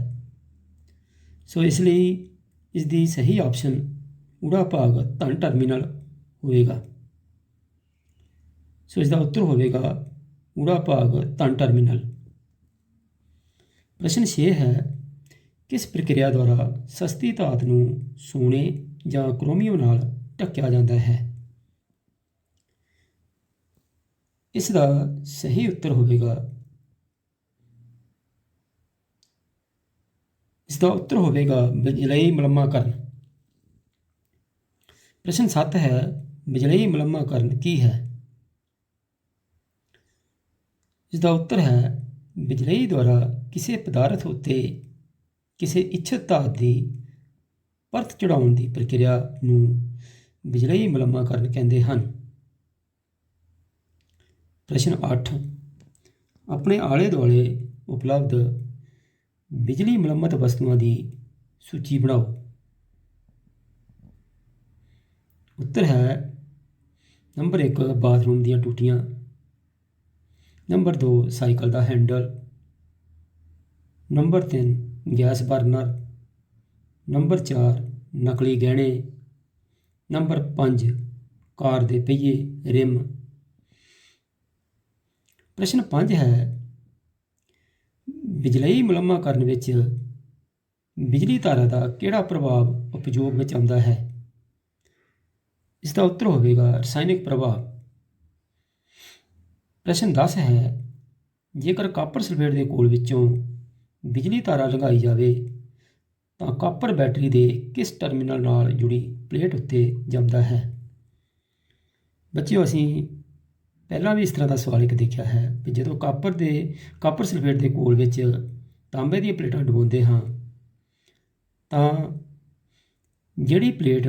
ਸੋ ਇਸ ਲਈ ਇਸ ਦੀ ਸਹੀ ਆਪਸ਼ਨ ਊੜਾ ਭਾਗ ਧਨ ਟਰਮੀਨਲ ਹੋਵੇਗਾ। ਸੋ ਇਸ ਦਾ ਉੱਤਰ ਹੋਵੇਗਾ ਊੜਾ ਭਾਗ ਧਨ ਟਰਮੀਨਲ। ਪ੍ਰਸ਼ਨ 6 ਹੈ, ਕਿਸ ਪ੍ਰਕਿਰਿਆ ਦੁਆਰਾ ਸਸਤੀ ਧਾਤ ਨੂੰ ਸੋਨੇ ਜਾਂ ਕ੍ਰੋਮੀਅਮ ਨਾਲ ਢੱਕਿਆ ਜਾਂਦਾ ਹੈ? ਇਸ ਦਾ ਸਹੀ ਉੱਤਰ ਹੋਵੇਗਾ ਬਿਜਲਈ ਮੁਲੰਮਾਕਰਨ। ਪ੍ਰਸ਼ਨ 7 ਹੈ, ਬਿਜਲਈ ਮੁਲੰਮਾਕਰਨ ਕੀ ਹੈ? ਇਸ ਦਾ ਉੱਤਰ ਹੈ ਬਿਜਲਈ ਦੁਆਰਾ ਕਿਸੇ ਪਦਾਰਥ ਉੱਤੇ ਕਿਸੇ ਇੱਛਤ ਧਾਤ ਦੀ ਪਰਤ ਚੜਾਉਣ ਦੀ ਪ੍ਰਕਿਰਿਆ ਨੂੰ ਬਿਜਲਈ ਮੁਲੰਮਾਕਰਨ ਕਹਿੰਦੇ ਹਨ। ਪ੍ਰਸ਼ਨ 8, ਆਪਣੇ ਆਲੇ ਦੁਆਲੇ ਉਪਲਬਧ ਬਿਜਲੀ ਮੁਲੰਮਤ ਵਸਤੂਆਂ ਦੀ ਸੂਚੀ ਬਣਾਓ। ਉੱਤਰ ਹੈ ਨੰਬਰ 1 ਬਾਥਰੂਮ ਦੀਆਂ ਟੂਟੀਆਂ, ਨੰਬਰ 2 ਸਾਈਕਲ ਦਾ handle, number 3 gas burner, number 4 ਨਕਲੀ ਗਹਿਣੇ, ਨੰਬਰ 5 ਕਾਰ ਦੇ ਪਹੀਏ ਰਿਮ। ਪ੍ਰਸ਼ਨ 5 ਹੈ, ਬਿਜਲਈ ਮੁਲੰਮਾਕਰਨ ਵਿੱਚ ਬਿਜਲੀ ਤਾਰਾਂ ਦਾ ਕਿਹੜਾ ਪ੍ਰਭਾਵ ਉਪਯੋਗ ਵਿੱਚ ਆਉਂਦਾ ਹੈ? ਇਸ ਦਾ ਉੱਤਰ ਹੋਵੇਗਾ ਰਸਾਇਣਿਕ ਪ੍ਰਭਾਵ। ਪ੍ਰਸ਼ਨ 10 ਹੈ, ਜੇਕਰ ਕਾਪਰ ਸਲਫੇਟ ਦੇ ਘੋਲ ਵਿੱਚੋਂ ਬਿਜਲੀ ਤਾਰਾ ਲੰਘਾਈ ਜਾਵੇ ਤਾਂ ਕਾਪਰ ਬੈਟਰੀ ਦੇ ਕਿਸ ਟਰਮੀਨਲ ਨਾਲ ਜੁੜੀ ਪਲੇਟ ਉੱਤੇ ਜੰਮਦਾ ਹੈ? ਬੱਚਿਓ, ਅਸੀਂ ਪਹਿਲਾਂ ਵੀ ਇਸ ਤਰ੍ਹਾਂ ਦਾ ਸਵਾਲ ਇੱਕ ਦੇਖਿਆ ਹੈ ਵੀ ਜਦੋਂ ਕਾਪਰ ਸਲਫੇਟ ਦੇ ਘੋਲ ਵਿੱਚ ਤਾਂਬੇ ਦੀਆਂ ਪਲੇਟਾਂ ਡੁਬੋਂਦੇ ਹਾਂ ਤਾਂ ਜਿਹੜੀ ਪਲੇਟ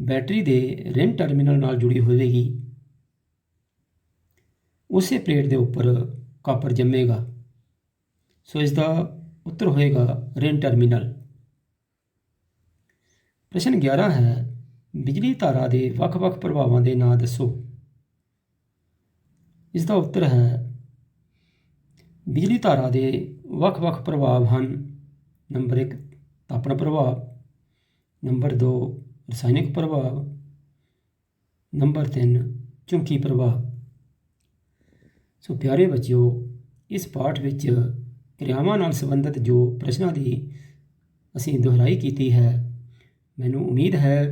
ਬੈਟਰੀ ਦੇ ਰਿਨ ਟਰਮੀਨਲ ਨਾਲ ਜੁੜੀ ਹੋਵੇਗੀ ਉਸੇ ਪਲੇਟ ਦੇ ਉੱਪਰ ਕਾਪਰ ਜੰਮੇਗਾ। ਸੋ ਇਸ ਦਾ ਉੱਤਰ ਹੋਏਗਾ ਰਿਨ ਟਰਮੀਨਲ। ਪ੍ਰਸ਼ਨ 11 ਹੈ, ਬਿਜਲੀ ਤਾਰਾਂ ਦੇ ਵੱਖ-ਵੱਖ ਪ੍ਰਭਾਵਾਂ ਦੇ ਨਾਂ ਦੱਸੋ। ਇਸ ਦਾ ਉੱਤਰ ਹੈ ਬਿਜਲੀ ਤਾਰਾਂ ਦੇ ਵੱਖ-ਵੱਖ ਪ੍ਰਭਾਵ ਹਨ। ਨੰਬਰ 1 ਤਾਪਣ ਪ੍ਰਭਾਵ, ਨੰਬਰ 2 ਰਸਾਇਣਿਕ ਪ੍ਰਭਾਵ, ਨੰਬਰ 3 ਚੁੰਬਕੀ ਪ੍ਰਭਾਵ। ਸੋ ਪਿਆਰੇ ਬੱਚਿਓ, ਇਸ ਪਾਠ ਵਿੱਚ ਕਿਰਿਆਵਾਂ ਨਾਲ ਸੰਬੰਧਿਤ ਜੋ ਪ੍ਰਸ਼ਨਾਂ ਦੀ ਅਸੀਂ ਦੁਹਰਾਈ ਕੀਤੀ ਹੈ, ਮੈਨੂੰ ਉਮੀਦ ਹੈ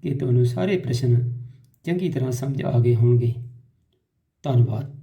ਕਿ ਤੁਹਾਨੂੰ ਸਾਰੇ ਪ੍ਰਸ਼ਨ ਚੰਗੀ ਤਰ੍ਹਾਂ ਸਮਝ ਆ ਗਏ ਹੋਣਗੇ। ਧੰਨਵਾਦ।